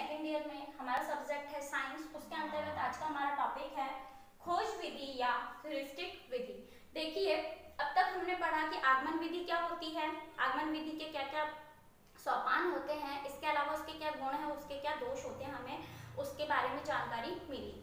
Second year में हमारा subject है साइंस। उसके अंतर्गत आज का हमारा टॉपिक है खोज विधि या ह्यूरिस्टिक विधि। देखिए, अब तक हमने पढ़ा कि आगमन विधि क्या होती है, आगमन विधि के क्या क्या सोपान होते हैं, इसके अलावा उसके क्या गुण हैं, उसके क्या दोष होते हैं, हमें उसके बारे में जानकारी मिली।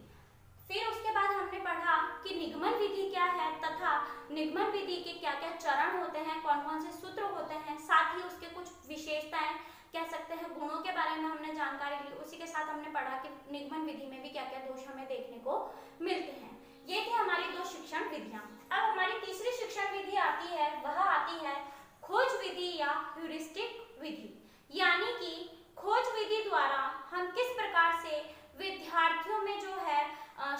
फिर उसके बाद हमने पढ़ा कि निगमन विधि क्या है तथा निगमन विधि के क्या क्या चरण होते हैं, कौन कौन से सूत्र होते हैं, साथ ही उसके कुछ विशेषताएं कह सकते हैं, गुणों के बारे में हमने जानकारी ली। उसी के साथ हमने पढ़ा कि निगमन विधि में भी क्या क्या दोष हमें देखने को मिलते हैं। ये थी हमारी दो शिक्षण विधियां। अब हमारी तीसरी शिक्षण विधि आती है, वह आती है खोज विधि या ह्यूरिस्टिक विधि। यानी कि खोज विधि द्वारा हम किस प्रकार से विद्यार्थियों में जो है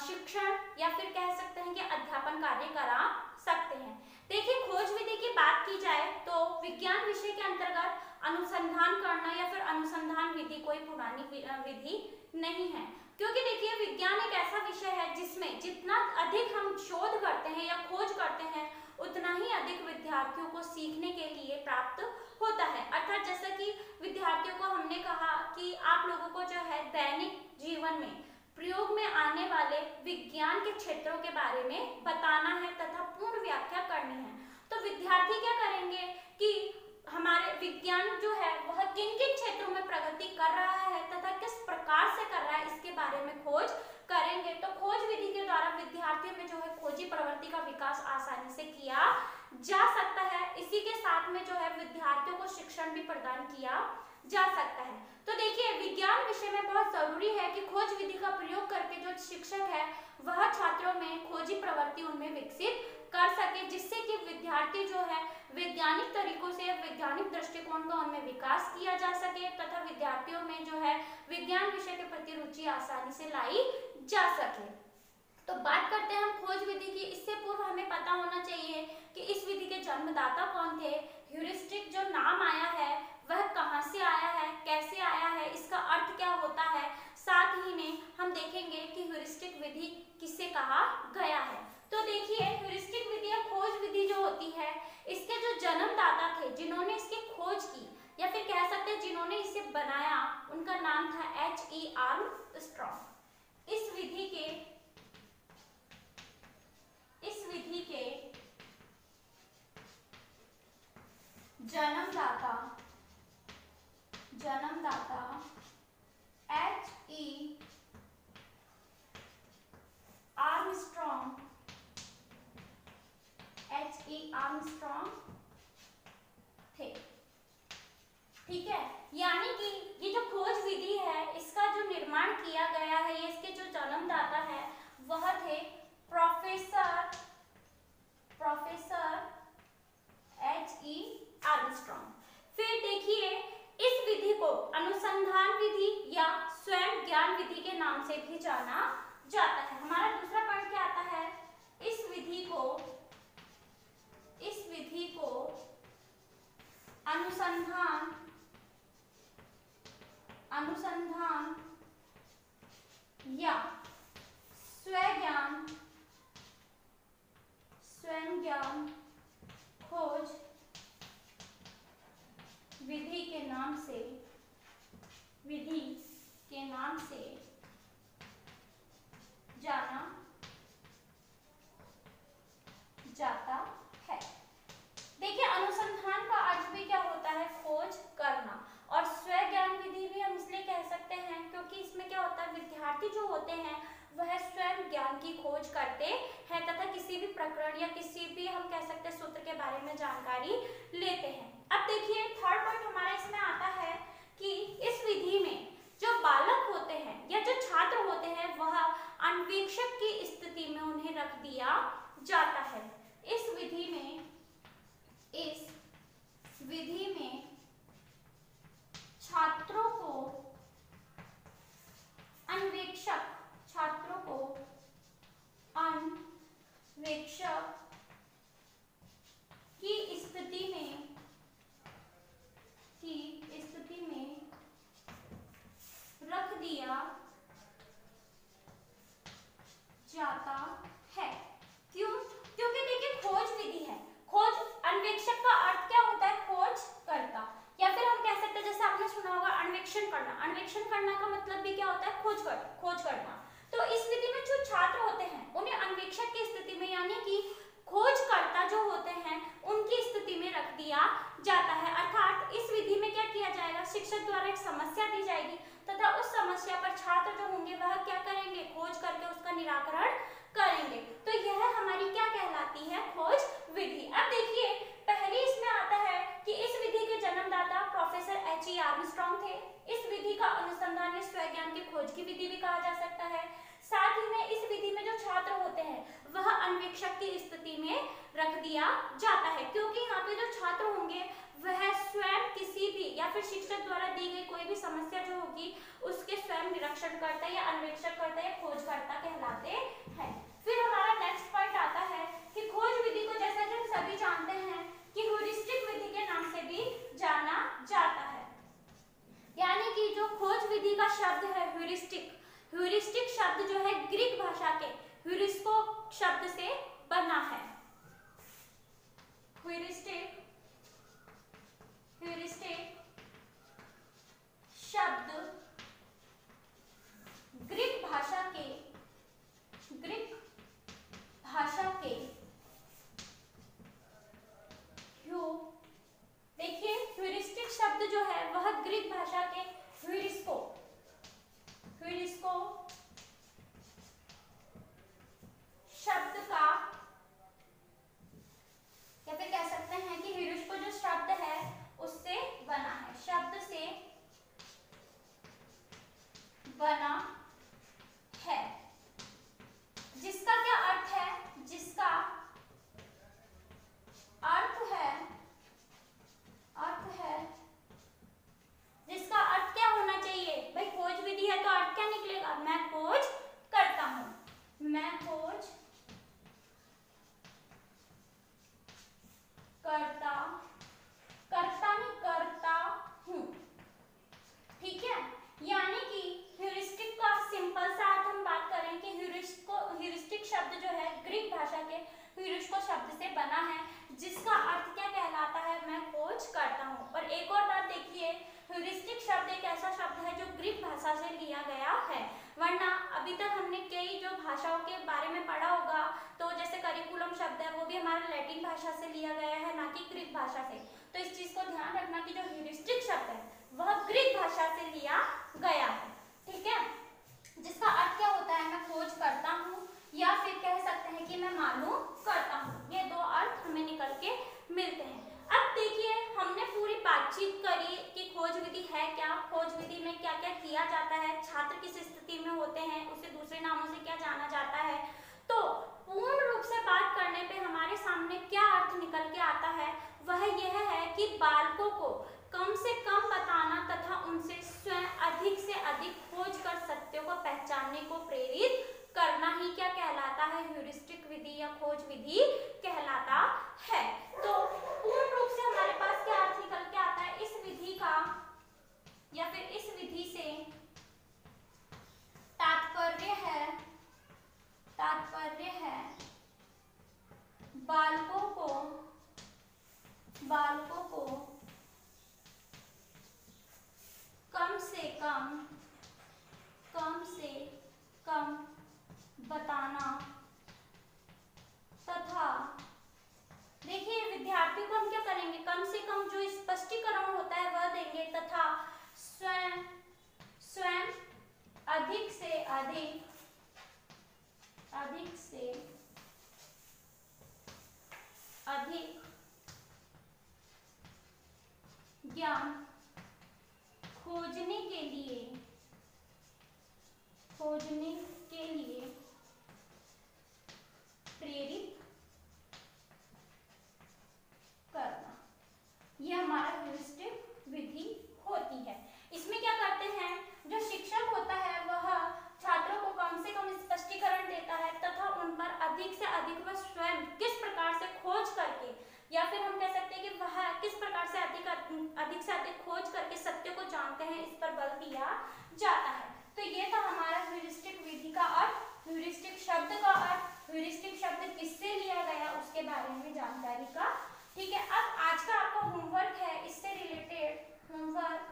शिक्षण या फिर कह सकते हैं कि अध्यापन कार्य करा सकते हैं। देखिए, खोज विधि की बात की जाए तो विज्ञान विषय के अंतर्गत अनुसंधान करना या फिर अनुसंधान विधि कोई पुरानी विधि नहीं है, क्योंकि देखिए विज्ञान एक ऐसा विषय है जिसमें जितना अधिक हम शोध करते हैं या खोज करते हैं उतना ही अधिक विद्यार्थियों को सीखने के लिए प्राप्त होता है। अर्थात जैसा कि विद्यार्थियों को हमने कहा कि आप लोगों को जो है दैनिक जीवन में प्रयोग में आने वाले विज्ञान के क्षेत्रों के बारे में बताना है तथा पूर्ण व्याख्या करनी है। तो विद्यार्थी क्या करेंगे कि हमारे विज्ञान जो है वह किन किन क्षेत्रों में प्रगति कर रहा है तथा किस प्रकार से कर रहा है, इसके बारे में खोज करेंगे। तो खोज विधि के द्वारा विद्यार्थियों में जो है खोजी प्रवृत्ति का विकास आसानी से किया जा सकता है। इसी के साथ में जो है विद्यार्थियों को शिक्षण भी प्रदान किया जा सकता है। तो देखिए, विज्ञान विषय में बहुत जरूरी है कि खोज विधि का प्रयोग करके जो शिक्षक है वह छात्रों में खोजी प्रवृत्ति उनमें विकसित कर सके, जिससे कि विद्यार्थी जो है वैज्ञानिक तरीकों से वैज्ञानिक दृष्टिकोण का उनमें विकास किया जा सके तथा विद्यार्थियों में जो है विज्ञान विषय के प्रति रुचि आसानी से लाई जा सके। तो बात करते हैं हम खोज विधि की। इससे पूर्व हमें पता होना चाहिए कि इस विधि के जन्मदाता कौन थे, ह्यूरिस्टिक जो नाम आया है वह कहां से आया है, कैसे आया है, इसका अर्थ क्या होता है, साथ ही में हम देखेंगे कि ह्यूरिस्टिक विधि किसे कहा गया है। तो देखिए, ह्यूरिस्टिक विधि या खोज विधि जो होती है, इसके जो जन्मदाता थे, जिन्होंने इसकी खोज की या फिर कह सकते हैं जिन्होंने इसे बनाया, उनका नाम था H.E. आर्मस्ट्रांग। इस विधि के जन्मदाता H.E. आर्मस्ट्रांग थे। ठीक है, यानी कि ये जो खोज विधि है इसका जो निर्माण किया गया है, ये इसके जो जन्मदाता है वह थे प्रोफेसर H.E. आर्मस्ट्रांग। फिर देखिए, इस विधि को अनुसंधान विधि या स्वयं ज्ञान विधि के नाम से भी जाना जाता है। हमारा दूसरा पॉइंट क्या आता है, इस विधि को अनुसंधान या स्वयं ज्ञान खोज विधि के नाम से जाना जाता है। देखिए, अनुसंधान का अर्थ भी क्या होता है, खोज करना, और स्वयं ज्ञान विधि भी हम इसलिए कह सकते हैं क्योंकि इसमें क्या होता है, विद्यार्थी जो होते हैं वह स्वयं ज्ञान की खोज करते हैं तथा किसी भी प्रकरण या किसी भी हम कह सकते हैं सूत्र के बारे में जानकारी लेते हैं। अब देखिए, थर्ड पॉइंट हमारा इसमें आता है कि इस विधि में जो बालक होते हैं या जो छात्र होते हैं वह अन्वेषक की स्थिति में उन्हें रख दिया जाता है। इस विधि में छात्रों को अन्वेषक की स्थिति में रख दिया जाता है। क्यों? क्योंकि देखिए, खोज विधि है, खोज अन्वेषक का अर्थ क्या होता है, खोज करता। करना। तो इस विधि में जो छात्र होते हैं उन्हें अन्वेषक की स्थिति में यानी कि खोजकर्ता जो होते हैं उनकी स्थिति में रख दिया जाता है। अर्थात इस विधि में क्या किया जाएगा, शिक्षक द्वारा एक समस्या दी जाएगी तथा उस समस्या पर छात्र जो होंगे वह क्या करेंगे, खोज करके उसका निराकरण करेंगे। तो यह हमारी क्या कहलाती है, खोज विधि। अब देखिए पहले इसमें आता है कि इस विधि के जन्मदाता प्रोफेसर H.E. आर्मस्ट्रांग थे। इस विधि का अनुसंधान स्वज्ञान की खोज की विधि भी कहा जा सकता है। साथ ही में इस विधि में जो छात्र होते हैं वह अन्वेषक की स्थिति में रख दिया जाता है, क्योंकि यहाँ पे जो छात्र होंगे वह स्वयं किसी भी या फिर शिक्षक द्वारा दी गई कोई भी समस्या जो होगी उसके स्वयं निरीक्षण करता या अन्वेषण करता या खोजकर्ता कहलाते हैं। फिर हमारा नेक्स्ट पॉइंट आता है कि खोज विधि को जैसा कि हम सभी जानते हैं कि ह्यूरिस्टिक विधि के नाम से भी जाना जाता है। यानी कि जो खोज विधि का शब्द है ह्यूरिस्टिक, ह्यूरिस्टिक शब्द जो है ग्रीक भाषा के ह्यूरिस्को शब्द से बना है। ह्यूरिस्टिक शब्द ग्रीक भाषा के देखिए ह्यूरिस्टिक शब्द जो है वह ग्रीक भाषा के ह्यूरिस्को शब्द का या फिर कह सकते हैं कि ह्यूरिस्को जो शब्द है उससे बना है, शब्द से बना है, जिसका क्या अर्थ है, जिसका जिसका अर्थ क्या होना चाहिए भाई, खोज विधि है तो अर्थ क्या निकलेगा, मैं खोज करता हूं, मैं खोज करता हूं। ठीक है, यानी कि ह्यूरिस्टिक का सिंपल सा अर्थ हम बात करें कि ह्यूरिस्टिक शब्द जो है ग्रीक भाषा के ह्यूरिस्को शब्द से बना है, जिसका अर्थ क्या कहलाता है, मैं खोज करता हूं। और एक और बात देखिए, ह्यूरिस्टिक शब्द एक ऐसा शब्द है जो ग्रीक भाषा से लिया गया है, वरना अभी तक हमने कई जो भाषाओं के बारे में पढ़ा होगा तो जैसे करिकुलम शब्द है वो भी हमारा लैटिन भाषा से लिया गया है, ना कि ग्रीक भाषा से। तो इस चीज को ध्यान रखना कि जो ह्यूरिस्टिक शब्द है वह ग्रीक भाषा से लिया गया है। ठीक है, जिसका अर्थ क्या होता है, मैं खोज करता हूँ या फिर कह सकते हैं कि मैं मालूम करता हूँ। ये दो अर्थ हमें निकल के मिलते हैं। अब देखिए हमने पूरी बातचीत करी कि खोज विधि है क्या, खोज विधि में क्या क्या किया जाता है, छात्र किस स्थिति में होते हैं, उसे दूसरे नामों से क्या जाना जाता है। तो पूर्ण रूप से बात करने पे हमारे सामने क्या अर्थ निकल के आता है, वह यह है कि बालकों को कम से कम बताना तथा उनसे स्वयं अधिक से अधिक खोज कर सत्यों को पहचानने को प्रेरित करना ही क्या कहलाता है, ह्यूरिस्टिक विधि या खोज विधि कहलाता है। तो पूर्ण रूप से हमारे पास क्या अर्थ निकल के आता है इस विधि का या फिर इस विधि से तात्पर्य है बालकों को कम से कम बताना तथा देखिए विद्यार्थी को हम क्या करेंगे, कम से कम जो स्पष्टीकरण होता है वह देंगे तथा स्वयं अधिक से अधिक ज्ञान खोजने के लिए प्रेरित करना, यह हमारा ह्यूरिस्टिक विधि होती है। इसमें क्या करते हैं, जो शिक्षक होता है वह छात्रों को कम से कम स्पष्टीकरण देता है तथा उन पर अधिक से अधिक वह स्वयं किस प्रकार से खोज करके या फिर हम कह सकते हैं कि वह किस प्रकार से अधिक से अधिक खोज करके सत्य को जानते हैं, इस पर बल दिया जाता है। तो ये था हमारा ह्यूरिस्टिक विधि का अर्थ, ह्यूरिस्टिक शब्द का अर्थ, ह्यूरिस्टिक शब्द किससे लिया गया उसके बारे में जानकारी का। ठीक है, अब आज का आपका होमवर्क है, इससे रिलेटेड होमवर्क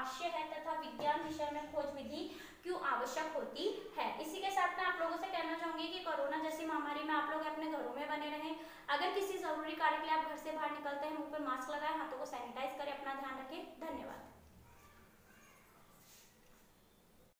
आवश्यक है तथा विज्ञान विषय में खोज विधि क्यों आवश्यक होती है। इसी के साथ मैं आप लोगों से कहना चाहूंगी कि कोरोना जैसी महामारी में आप लोग अपने घरों में बने रहें। अगर किसी जरूरी कार्य के लिए आप घर से बाहर निकलते